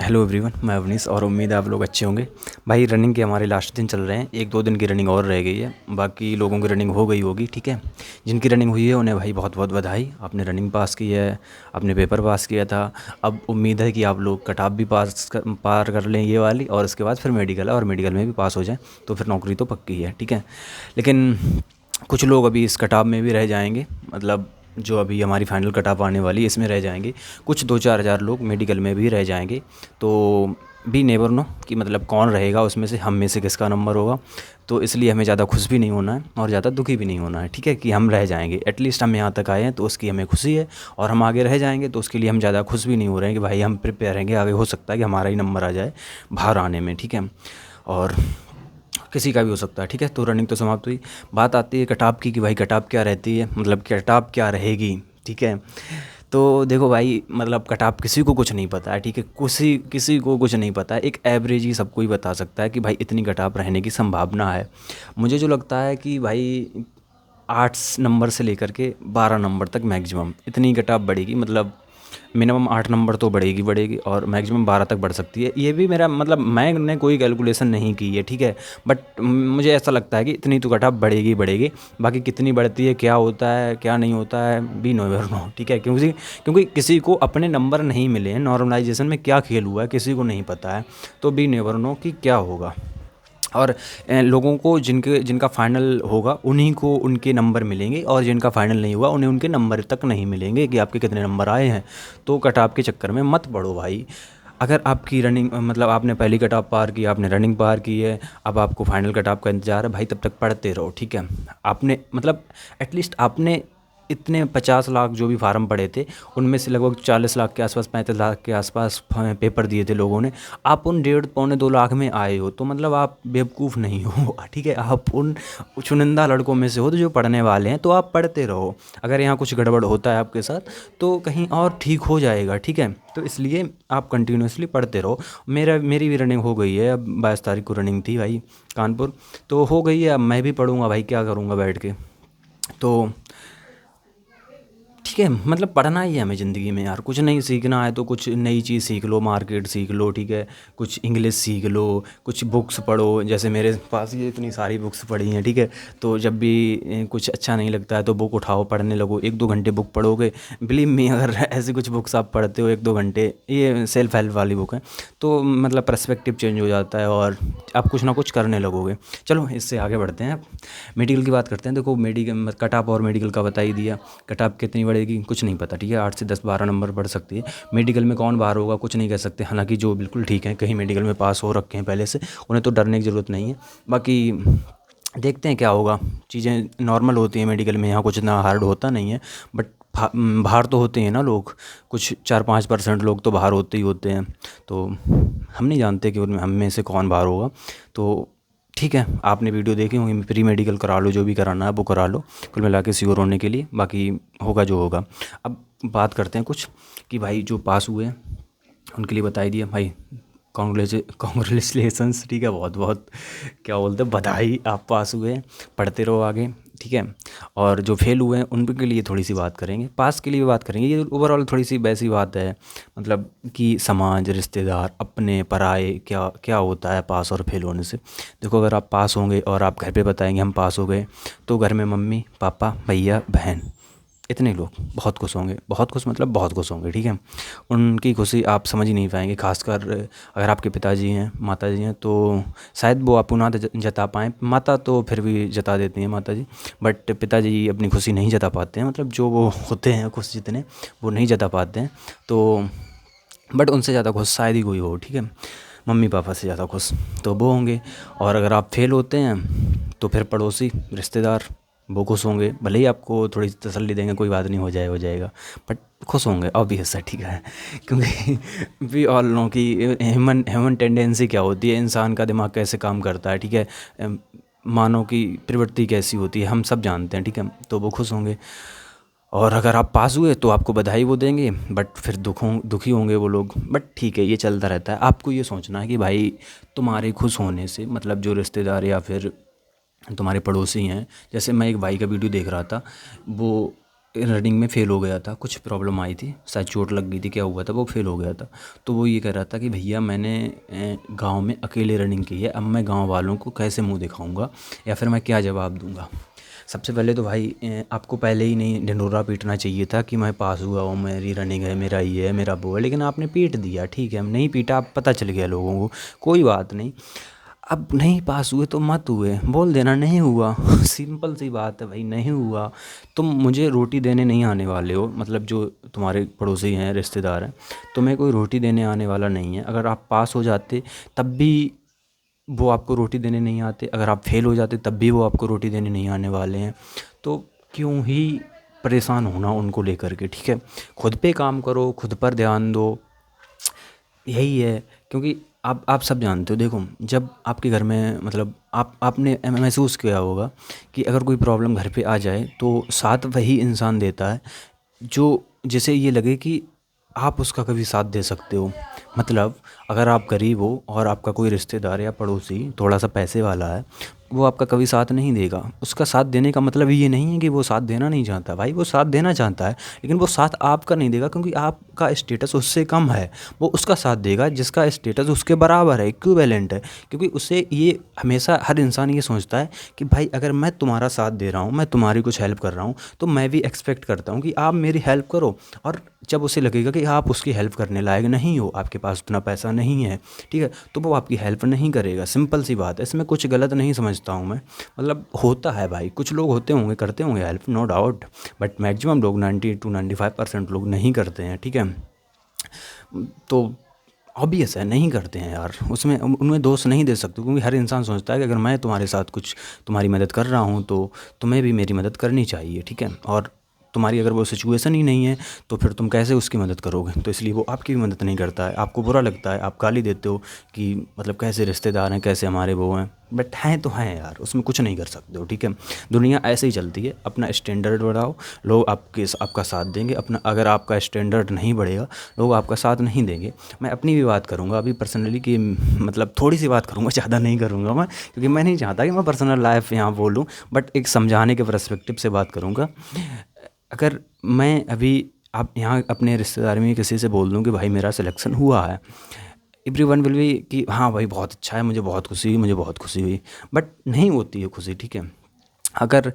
Hello everyone, मैं अवनीश और उम्मीद है आप लोग अच्छे होंगे। भाई रनिंग के हमारे लास्ट दिन चल रहे हैं, 1-2 दिन की रनिंग और रह गई है। बाकी लोगों की रनिंग हो गई होगी, ठीक है। जिनकी रनिंग हुई है उन्हें भाई बहुत बहुत बधाई, आपने रनिंग पास की है, आपने पेपर पास किया था। अब उम्मीद है कि आप लोग कट ऑफ भी पार कर लें ये वाली, और उसके बाद फिर मेडिकल है और मेडिकल में भी पास हो जाएँ तो फिर नौकरी तो पक्की है, ठीक है। लेकिन कुछ लोग अभी इस कट ऑफ में भी रह जाएंगे, मतलब जो अभी हमारी फाइनल कट ऑफ आने वाली है इसमें रह जाएंगे। कुछ 2-4 हज़ार लोग मेडिकल में भी रह जाएंगे। तो बी नेवर नो कि मतलब कौन रहेगा उसमें से, हम में से किसका नंबर होगा। तो इसलिए हमें ज़्यादा खुश भी नहीं होना है और ज़्यादा दुखी भी नहीं होना है, ठीक है, कि हम रह जाएंगे। एटलीस्ट हम यहाँ तक आए हैं तो उसकी हमें खुशी है, और हम आगे रह जाएंगे तो उसके लिए हम ज़्यादा खुश भी नहीं हो रहे हैं कि भाई हम प्रिपेयर रहेंगे, आगे हो सकता है कि हमारा ही नंबर आ जाए बाहर आने में, ठीक है। और किसी का भी हो सकता है, ठीक है। तो रनिंग तो समाप्त हुई। बात आती है कट ऑफ की कि भाई कट ऑफ क्या रहती है, मतलब कट ऑफ क्या रहेगी, ठीक है। तो देखो भाई, मतलब कट ऑफ किसी को कुछ नहीं पता है, ठीक है। किसी किसी को कुछ नहीं पता है, एक एवरेज ही सबको ही बता सकता है कि भाई इतनी कट ऑफ रहने की संभावना है। मुझे जो लगता है कि भाई 8 नंबर से लेकर के 12 नंबर तक मैक्सिमम इतनी कट ऑफ बढ़ेगी, मतलब मिनिमम 8 नंबर तो बढ़ेगी बढ़ेगी, और मैक्सिमम 12 तक बढ़ सकती है। ये भी मेरा मतलब, मैंने कोई कैलकुलेशन नहीं की है, ठीक है। बट मुझे ऐसा लगता है कि इतनी तो कट ऑफ बढ़ेगी बढ़ेगी। बाकी कितनी बढ़ती है, क्या होता है क्या नहीं होता है, बी नोवर नो, ठीक है। क्योंकि क्योंकि किसी को अपने नंबर नहीं मिले हैं, नॉर्मलाइजेशन में क्या खेल हुआ है किसी को नहीं पता है। तो बी नेवर नो कि क्या होगा। और लोगों को जिनके जिनका फ़ाइनल होगा उन्हीं को उनके नंबर मिलेंगे, और जिनका फ़ाइनल नहीं हुआ उन्हें उनके नंबर तक नहीं मिलेंगे कि आपके कितने नंबर आए हैं। तो कट ऑफ के चक्कर में मत पड़ो भाई। अगर आपकी रनिंग, मतलब आपने पहली कट ऑफ पार की, आपने रनिंग पार की है, अब आपको फाइनल कट ऑफ का इंतज़ार है भाई, तब तक पढ़ते रहो, ठीक है। आपने मतलब एटलीस्ट आपने इतने 50 लाख जो भी फार्म पड़े थे उनमें से लगभग 40 लाख के आसपास, 35 लाख के आसपास पेपर दिए थे लोगों ने। आप उन 1.5 पौने 2 लाख में आए हो, तो मतलब आप बेवकूफ़ नहीं हो, ठीक है। आप उन चुनिंदा लड़कों में से हो तो जो पढ़ने वाले हैं, तो आप पढ़ते रहो। अगर यहाँ कुछ गड़बड़ होता है आपके साथ तो कहीं और ठीक हो जाएगा, ठीक है। तो इसलिए आप कंटिन्यूसली पढ़ते रहो। मेरी भी रनिंग हो गई है, अब 22 तारीख को रनिंग थी भाई कानपुर, तो हो गई है। अब मैं भी पढ़ूंगा भाई, क्या करूँगा बैठ के। तो ठीक है, मतलब पढ़ना ही है हमें ज़िंदगी में यार। कुछ नहीं सीखना है तो कुछ नई चीज़ सीख लो, मार्केट सीख लो, ठीक है। कुछ इंग्लिश सीख लो, कुछ बुक्स पढ़ो। जैसे मेरे पास ये इतनी सारी बुक्स पड़ी हैं, ठीक है। तो जब भी कुछ अच्छा नहीं लगता है तो बुक उठाओ, पढ़ने लगो। 1-2 घंटे बुक पढ़ोगे, बिलीव मी, अगर ऐसी कुछ बुक्स आप पढ़ते हो 1-2 घंटे, ये सेल्फ हेल्प वाली बुक है, तो मतलब पर्सपेक्टिव चेंज हो जाता है और आप कुछ ना कुछ करने लगोगे। चलो इससे आगे बढ़ते हैं। मेडिकल की बात करते हैं। देखो मेडिकल कट ऑफ और मेडिकल का बता ही दिया। कट ऑफ कितनी बढ़ेगी कुछ नहीं पता, ठीक है। 8 से 10-12 नंबर बढ़ सकती है। मेडिकल में कौन बाहर होगा कुछ नहीं कह सकते। हालांकि जो बिल्कुल ठीक है, कहीं मेडिकल में पास हो रखे हैं पहले से, उन्हें तो डरने की ज़रूरत नहीं है। बाकी देखते हैं क्या होगा। चीज़ें नॉर्मल होती हैं मेडिकल में, यहाँ कुछ इतना हार्ड होता नहीं है। बट बाहर तो होते हैं ना लोग, कुछ 4-5% लोग तो बाहर होते ही होते हैं। तो हम नहीं जानते कि उनमें हम में से कौन बाहर होगा। तो ठीक है, आपने वीडियो देखी होंगी, प्री मेडिकल करा लो, जो भी कराना है वो करा लो, कुल मिला के श्योर होने के लिए। बाकी होगा जो होगा। अब बात करते हैं कुछ कि भाई जो पास हुए हैं उनके लिए बता ही दिया भाई, कॉन्ग्रेचुलेसन्स, ठीक है। बहुत बहुत क्या बोलते हैं, बधाई, आप पास हुए हैं। पढ़ते रहो आगे, ठीक है। और जो फेल हुए हैं उनके लिए थोड़ी सी बात करेंगे, पास के लिए भी बात करेंगे। ये ओवरऑल थोड़ी सी वैसी बात है, मतलब कि समाज, रिश्तेदार, अपने पराए, क्या क्या होता है पास और फेल होने से। देखो, अगर आप पास होंगे और आप घर पे बताएंगे हम पास हो गए, तो घर में मम्मी पापा भैया बहन इतने लोग बहुत खुश होंगे, बहुत खुश मतलब बहुत खुश होंगे, ठीक है। उनकी खुशी आप समझ ही नहीं पाएंगे। खासकर अगर आपके पिताजी हैं, माताजी हैं, तो शायद वो आप ना जता पाएँ। माता तो फिर भी जता देती हैं, माता जी। बट पिताजी अपनी खुशी नहीं जता पाते हैं, मतलब जो वो होते हैं खुश जितने, वो नहीं जता पाते हैं। तो बट उनसे ज़्यादा खुश शायद ही कोई हो, ठीक है। मम्मी पापा से ज़्यादा खुश तो वो होंगे। और अगर आप फेल होते हैं तो फिर पड़ोसी, रिश्तेदार, वो खुश होंगे। भले ही आपको थोड़ी तसल्ली देंगे, कोई बात नहीं, हो जाएगा, बट खुश होंगे ऑब्वियस है, ठीक है। क्योंकि वी ऑल नो कि ह्यूमन टेंडेंसी क्या होती है, इंसान का दिमाग कैसे काम करता है, ठीक है। मानव की प्रवृत्ति कैसी होती है हम सब जानते हैं, ठीक है। तो वो खुश होंगे। और अगर आप पास हुए तो आपको बधाई वो देंगे, बट फिर दुखी होंगे वो लोग। बट ठीक है, ये चलता रहता है। आपको ये सोचना है कि भाई तुम्हारे खुश होने से, मतलब जो रिश्तेदार या फिर तुम्हारे पड़ोसी हैं, जैसे मैं एक भाई का वीडियो देख रहा था, वो रनिंग में फ़ेल हो गया था, कुछ प्रॉब्लम आई थी, शायद चोट लग गई थी, क्या हुआ था, वो फ़ेल हो गया था। तो वो ये कह रहा था कि भैया मैंने गाँव में अकेले रनिंग की है, अब मैं गाँव वालों को कैसे मुँह दिखाऊँगा या फिर मैं क्या जवाब दूँगा। सबसे पहले तो भाई आपको पहले ही नहीं ढिंढोरा पीटना चाहिए था कि मैं पास हुआ हूँ, मेरी रनिंग है, मेरा ये है, मेरा वो है, लेकिन आपने पीट दिया, ठीक है, नहीं पीटा, अब पता चल गया लोगों को, कोई बात नहीं। अब नहीं पास हुए तो मत हुए, बोल देना नहीं हुआ सिंपल सी बात है भाई, नहीं हुआ। तुम मुझे रोटी देने नहीं आने वाले हो, मतलब जो तुम्हारे पड़ोसी हैं, रिश्तेदार हैं, तुम्हें कोई रोटी देने आने वाला नहीं है। अगर आप पास हो जाते तब भी वो आपको रोटी देने नहीं आते, अगर आप फेल हो जाते तब भी वो आपको रोटी देने नहीं आने वाले हैं। तो क्यों ही परेशान होना उनको लेकर के, ठीक है। खुद पे काम करो, खुद पर ध्यान दो, यही है। क्योंकि आप सब जानते हो, देखो जब आपके घर में मतलब आपने महसूस किया होगा कि अगर कोई प्रॉब्लम घर पे आ जाए तो साथ वही इंसान देता है जो जिसे ये लगे कि आप उसका कभी साथ दे सकते हो। मतलब अगर आप गरीब हो और आपका कोई रिश्तेदार या पड़ोसी थोड़ा सा पैसे वाला है, वो आपका कभी साथ नहीं देगा। उसका साथ देने का मतलब ये नहीं है कि वो साथ देना नहीं चाहता, भाई वो साथ देना चाहता है, लेकिन वो साथ आपका नहीं देगा क्योंकि आपका स्टेटस उससे कम है। वो उसका साथ देगा जिसका स्टेटस उसके बराबर है, इक्विवेलेंट है। क्योंकि उससे ये हमेशा हर इंसान ये सोचता है कि भाई अगर मैं तुम्हारा साथ दे रहा हूँ, मैं तुम्हारी कुछ हेल्प कर रहा हूँ, तो मैं भी एक्सपेक्ट करता हूँ कि आप मेरी हेल्प करो। और जब उसे लगेगा कि आप उसकी हेल्प करने लायक नहीं हो, आपके पास उतना पैसा नहीं है, ठीक है, तो वो आपकी हेल्प नहीं करेगा। सिंपल सी बात है, इसमें कुछ गलत नहीं समझता हूँ मैं। मतलब होता है भाई, कुछ लोग होते होंगे, करते होंगे help, no doubt, but maximum लोग 90 to 95% लोग नहीं करते हैं, ठीक है। तो ऑब्वियस है नहीं करते हैं यार, उसमें उनमें दोष नहीं दे सकते, क्योंकि हर इंसान सोचता है कि अगर मैं तुम्हारे साथ कुछ तुम्हारी मदद कर रहा हूँ तो तुम्हें भी मेरी मदद करनी चाहिए, ठीक है। और तुम्हारी अगर वो सिचुएशन ही नहीं है तो फिर तुम कैसे उसकी मदद करोगे। तो इसलिए वो आपकी भी मदद नहीं करता है, आपको बुरा लगता है, आप गाली देते हो कि मतलब कैसे रिश्तेदार हैं, कैसे हमारे वो हैं, बट हैं तो हैं यार, उसमें कुछ नहीं कर सकते हो, ठीक है। दुनिया ऐसे ही चलती है, अपना स्टैंडर्ड बढ़ाओ, लोग आपका साथ देंगे। अपना अगर आपका स्टैंडर्ड नहीं बढ़ेगा, लोग आपका साथ नहीं देंगे। मैं अपनी भी बात करूँगा अभी पर्सनली कि मतलब थोड़ी सी बात करूँगा, ज़्यादा नहीं करूँगा मैं, क्योंकि मैं नहीं चाहता कि मैं पर्सनल लाइफ यहाँ बोलूँ, बट एक समझाने के पर्सपेक्टिव से बात करूँगा। अगर मैं अभी आप यहाँ अपने रिश्तेदार में किसी से बोल दूँ कि भाई मेरा सिलेक्शन हुआ है, एवरीवन विल बी कि हाँ भाई बहुत अच्छा है, मुझे बहुत खुशी हुई, मुझे बहुत खुशी हुई, बट नहीं होती है खुशी, ठीक है। अगर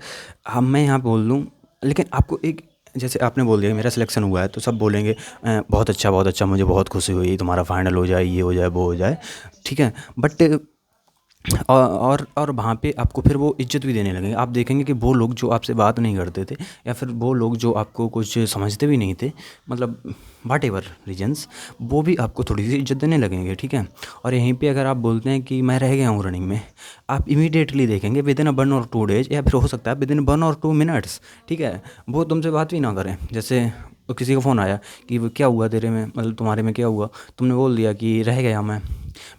हम मैं यहाँ बोल दूँ, लेकिन आपको एक, जैसे आपने बोल दिया कि मेरा सिलेक्शन हुआ है, तो सब बोलेंगे बहुत अच्छा, मुझे बहुत खुशी हुई, तुम्हारा फाइनल हो जाए, ये हो जाए, वो हो जाए, ठीक है। बट और वहाँ पे आपको फिर वो इज़्ज़त भी देने लगेंगे। आप देखेंगे कि वो लोग जो आपसे बात नहीं करते थे, या फिर वो लोग जो आपको कुछ समझते भी नहीं थे, मतलब व्हाटएवर रीजंस, वो भी आपको थोड़ी सी इज़्ज़त देने लगेंगे, ठीक है। और यहीं पे अगर आप बोलते हैं कि मैं रह गया हूँ रनिंग में, आप इमीडिएटली देखेंगे विदिन 1 or 2 days, या फिर हो सकता है विदिन 1 or 2 minutes, ठीक है, वो तुमसे बात भी ना करें। जैसे किसी का फ़ोन आया कि वो क्या हुआ तेरे में, मतलब तुम्हारे में क्या हुआ, तुमने बोल दिया कि रह गया मैं,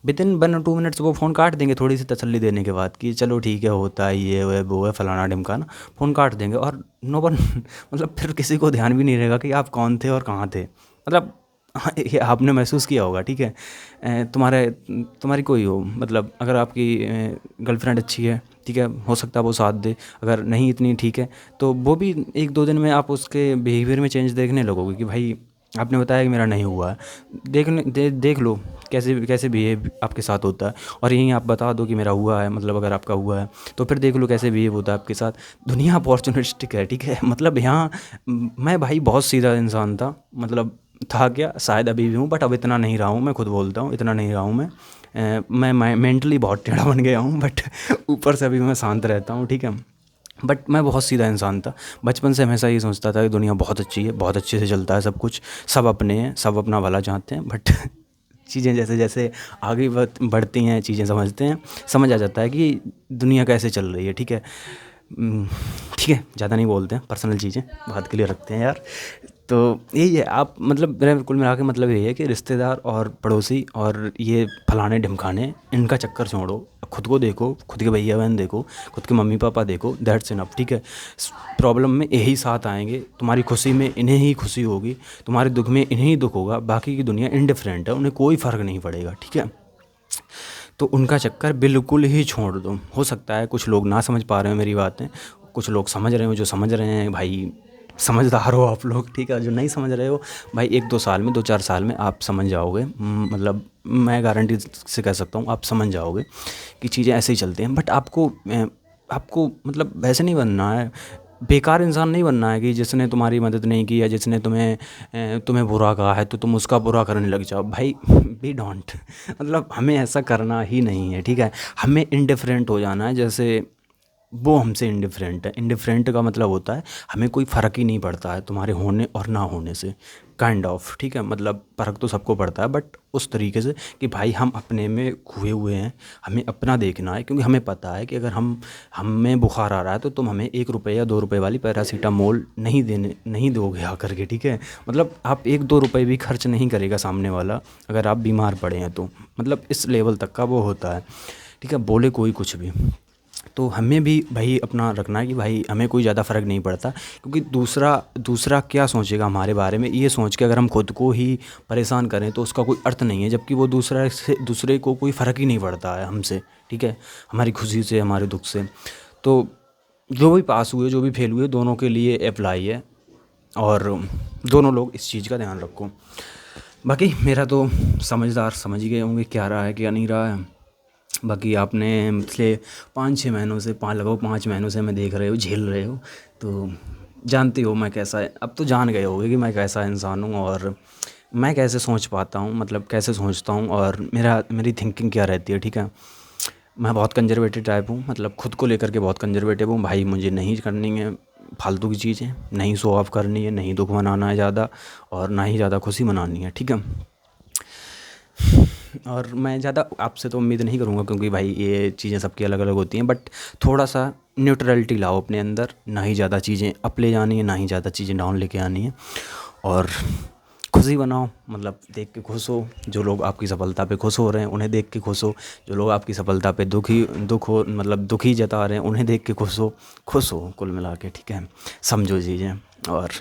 विदिन 1 or 2 minutes वो फ़ोन काट देंगे, थोड़ी सी तसल्ली देने के बाद कि चलो ठीक है, होता है, ये है वो है, फलाना ढिमकाना, फ़ोन काट देंगे। और नो वन मतलब फिर किसी को ध्यान भी नहीं रहेगा कि आप कौन थे और कहाँ थे। मतलब हाँ, ये आपने महसूस किया होगा, ठीक है। तुम्हारी कोई हो, मतलब अगर आपकी गर्लफ्रेंड अच्छी है, ठीक है, हो सकता है वो साथ दे, अगर नहीं इतनी ठीक है तो वो भी 1-2 दिन में आप उसके बिहेवियर में चेंज देखने लगोगे कि भाई आपने बताया कि मेरा नहीं हुआ है, देख लो कैसे कैसे बिहेव आपके साथ होता है। और यहीं आप बता दो कि मेरा हुआ है, मतलब अगर आपका हुआ है तो फिर देख लो कैसे बिहेव होता है आपके साथ। दुनिया अपॉर्चुनिस्टिक है, ठीक है। मतलब यहाँ मैं भाई बहुत सीधा इंसान था, मतलब था क्या, शायद अभी भी हूँ, बट अब इतना नहीं रहा हूँ, मैं खुद बोलता हूँ इतना नहीं रहा हूँ मैं। मैं मेंटली बहुत टेढ़ा बन गया हूँ, बट ऊपर से अभी मैं शांत रहता हूँ, ठीक है। बट मैं बहुत सीधा इंसान था, बचपन से हमेशा ये सोचता था कि दुनिया बहुत अच्छी है, बहुत अच्छे से चलता है सब कुछ, सब अपने हैं, सब अपना भला चाहते हैं। बट चीज़ें जैसे जैसे आगे बढ़ती हैं, चीज़ें समझते हैं, समझ आ जाता है कि दुनिया कैसे चल रही है, ठीक है। ठीक है, ज़्यादा नहीं बोलते हैं, पर्सनल चीज़ें बात के लिए रखते हैं यार। तो यही है, आप मतलब मेरा कुल मिला के मतलब यही है कि रिश्तेदार और पड़ोसी और ये फलाने ढिमकाने, इनका चक्कर छोड़ो, खुद को देखो, खुद के भैया बहन देखो, खुद के मम्मी पापा देखो, दैट्स इनफ, ठीक है। प्रॉब्लम में यही साथ आएंगे, तुम्हारी खुशी में इन्हें ही खुशी होगी, तुम्हारे दुख में इन्हें ही दुख होगा, बाकी की दुनिया इनडिफरेंट है, उन्हें कोई फ़र्क नहीं पड़ेगा, ठीक है। तो उनका चक्कर बिल्कुल ही छोड़ दो। हो सकता है कुछ लोग ना समझ पा रहे हो मेरी बातें, कुछ लोग समझ रहे हो, जो समझ रहे हैं भाई समझदार हो आप लोग, ठीक है। जो नहीं समझ रहे हो भाई, 1-2 साल में, 2-4 साल में आप समझ जाओगे। मतलब मैं गारंटी से कह सकता हूँ आप समझ जाओगे कि चीज़ें ऐसे ही चलती हैं। बट आपको मतलब वैसे नहीं बनना है, बेकार इंसान नहीं बनना है कि जिसने तुम्हारी मदद नहीं की या जिसने तुम्हें बुरा कहा है तो तुम उसका बुरा करने लग जाओ भाई। बी डोंट मतलब हमें ऐसा करना ही नहीं है, ठीक है। हमें इंडिफरेंट हो जाना है, जैसे वो हमसे इंडिफरेंट है। इंडिफरेंट का मतलब होता है हमें कोई फ़र्क ही नहीं पड़ता है तुम्हारे होने और ना होने से, काइंड ऑफ, ठीक है। मतलब फ़र्क तो सबको पड़ता है, बट उस तरीके से कि भाई हम अपने में खोए हुए हैं, हमें अपना देखना है। क्योंकि हमें पता है कि अगर हमें बुखार आ रहा है तो तुम हमें 1 रुपये या 2 रुपये वाली पैरासीटामोल नहीं दोगे आकर के, ठीक है। मतलब आप 1-2 रुपये भी खर्च नहीं करेगा सामने वाला अगर आप बीमार पड़े हैं तो। मतलब इस लेवल तक का वो होता है, ठीक है, बोले कोई कुछ भी। तो हमें भी भाई अपना रखना है कि भाई हमें कोई ज़्यादा फ़र्क नहीं पड़ता। क्योंकि दूसरा क्या सोचेगा हमारे बारे में, ये सोच के अगर हम खुद को ही परेशान करें तो उसका कोई अर्थ नहीं है। जबकि वो दूसरे को कोई फ़र्क ही नहीं पड़ता है हमसे, ठीक है, हमारी खुशी से, हमारे दुख से। तो जो भी पास हुए, जो भी फेल हुए, दोनों के लिए अप्लाई है। और दोनों लोग इस चीज़ का ध्यान रखो। बाकी मेरा तो समझदार समझ ही गए होंगे क्या रहा है क्या नहीं रहा है। बाकी आपने पिछले 5-6 महीनों से, लगभग 5 महीनों से मैं देख रहे हो, झेल रहे हो, तो जानते हो मैं कैसा है। अब तो जान गए होगे कि मैं कैसा इंसान हूँ और मैं कैसे सोच पाता हूँ, मतलब कैसे सोचता हूँ और मेरी थिंकिंग क्या रहती है, ठीक है। मैं बहुत कंजर्वेटिव टाइप हूँ, मतलब खुद को लेकर के बहुत कंजर्वेटिव हूँ भाई। मुझे नहीं करनी है फालतू की चीज़ें, नहीं शो ऑफ करनी है, नहीं दुख मनाना है ज़्यादा, और ना ही ज़्यादा खुशी मनानी है, ठीक है। और मैं ज़्यादा आपसे तो उम्मीद नहीं करूँगा क्योंकि भाई ये चीज़ें सबकी अलग अलग होती हैं। बट थोड़ा सा न्यूट्रलिटी लाओ अपने अंदर, ना ही ज़्यादा चीज़ें अप ले जानी है, ना ही ज़्यादा चीज़ें डाउन लेके आनी है। और खुशी बनाओ, मतलब देख के खुश हो। जो लोग आपकी सफलता पे खुश हो रहे हैं उन्हें देख के खुश हो। जो लोग आपकी सफलता पे दुखी जता रहे हैं उन्हें देख के खुश हो कुल मिला के, ठीक है। समझो चीज़ें और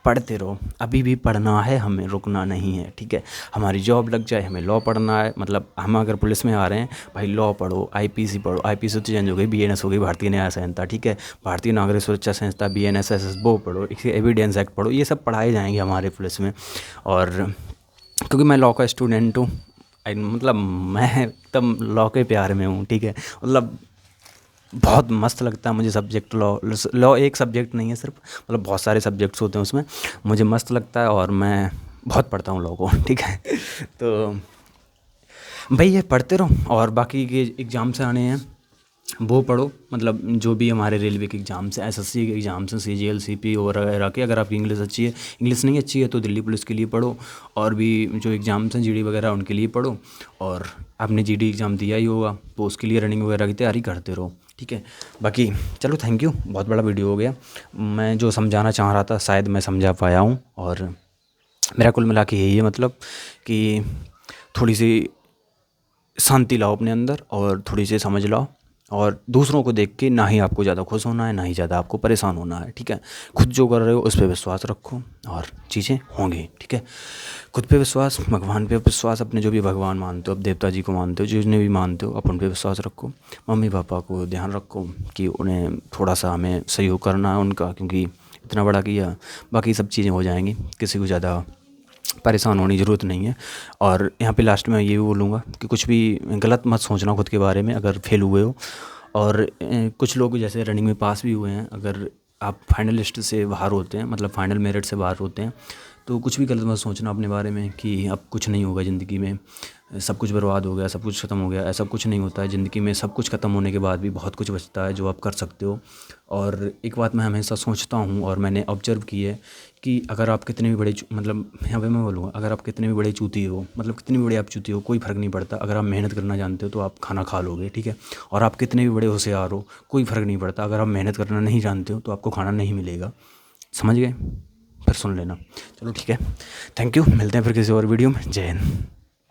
पढ़ते रहो। अभी भी पढ़ना है, हमें रुकना नहीं है, ठीक है। हमारी जॉब लग जाए, हमें लॉ पढ़ना है। मतलब हम अगर पुलिस में आ रहे हैं भाई, लॉ पढ़ो, आईपीसी पढ़ो। आईपीसी तो चेंज हो गई, बीएनएस हो गई, भारतीय न्याय संहिता, ठीक है। भारतीय नागरिक सुरक्षा संहिता, बीएनएस वो पढ़ो, इसके एविडेंस एक्ट पढ़ो। ये सब पढ़ाए जाएंगे हमारे पुलिस में। और क्योंकि मैं लॉ का स्टूडेंट हूँ, मतलब मैं एकदम लॉ के प्यार में हूँ, ठीक है। मतलब बहुत मस्त लगता है मुझे सब्जेक्ट लॉ एक सब्जेक्ट नहीं है सिर्फ, मतलब बहुत सारे सब्जेक्ट्स होते हैं उसमें। मुझे मस्त लगता है और मैं बहुत पढ़ता हूँ लॉ को, ठीक है। तो भाई ये पढ़ते रहो और बाकी के एग्ज़ाम्स आने हैं वो पढ़ो। मतलब जो भी हमारे रेलवे के एग्ज़ाम्स हैं, एसएससी के एग्ज़ाम्स हैं, सीजीएल सीपी वगैरह के, अगर आपकी इंग्लिश अच्छी है, इंग्लिश नहीं अच्छी है तो दिल्ली पुलिस के लिए पढ़ो। और भी जो एग्ज़ाम्स हैं जीडी वगैरह उनके लिए पढ़ो। और आपने जीडी एग्ज़ाम दिया ही होगा तो उसके लिए रनिंग वगैरह की तैयारी करते रहो, ठीक है। बाकी चलो, थैंक यू, बहुत बड़ा वीडियो हो गया। मैं जो समझाना चाह रहा था शायद मैं समझा पाया हूँ। और मेरा कुल मिला के यही है, मतलब कि थोड़ी सी शांति लाओ अपने अंदर और थोड़ी सी समझ लाओ। और दूसरों को देख के ना ही आपको ज़्यादा खुश होना है, ना ही ज़्यादा आपको परेशान होना है, ठीक है। खुद जो कर रहे हो उस पर विश्वास रखो और चीज़ें होंगी, ठीक है। खुद पे विश्वास, भगवान पे विश्वास, अपने जो भी भगवान मानते हो, अब देवता जी को मानते हो, जिन्हें भी मानते हो, अपन पे विश्वास रखो। मम्मी पापा को ध्यान रखो कि उन्हें थोड़ा सा हमें सहयोग करना है उनका, क्योंकि इतना बड़ा किया। बाकी सब चीज़ें हो जाएंगी, किसी को ज़्यादा परेशान होने की ज़रूरत नहीं है। और यहाँ पे लास्ट में ये भी बोलूँगा कि कुछ भी गलत मत सोचना खुद के बारे में अगर फेल हुए हो। और कुछ लोग जैसे रनिंग में पास भी हुए हैं, अगर आप फाइनलिस्ट से बाहर होते हैं, मतलब फाइनल मेरिट से बाहर होते हैं, तो कुछ भी गलत मत सोचना अपने बारे में कि अब कुछ नहीं होगा ज़िंदगी में, सब कुछ बर्बाद हो गया, सब कुछ ख़त्म हो गया। ऐसा कुछ नहीं होता है ज़िंदगी में। सब कुछ ख़त्म होने के बाद भी बहुत कुछ बचता है जो आप कर सकते हो। और एक बात मैं हमेशा सोचता हूँ और मैंने ऑब्जर्व की है कि अगर आप कितने भी बड़े मतलब यहाँ पे मैं बोलूँगा, अगर आप कितने भी बड़े चूती हो, मतलब कितनी भी बड़ी आप चूती हो, कोई फ़र्क नहीं पड़ता। अगर आप मेहनत करना जानते हो तो आप खाना खा लोगे, ठीक है। और आप कितने भी बड़े होशियार हो, कोई फ़र्क नहीं पड़ता। अगर आप मेहनत करना नहीं जानते हो तो आपको खाना नहीं मिलेगा। समझ गए? फिर सुन लेना। चलो ठीक है, थैंक यू, मिलते हैं फिर किसी और वीडियो में। जय हिंद।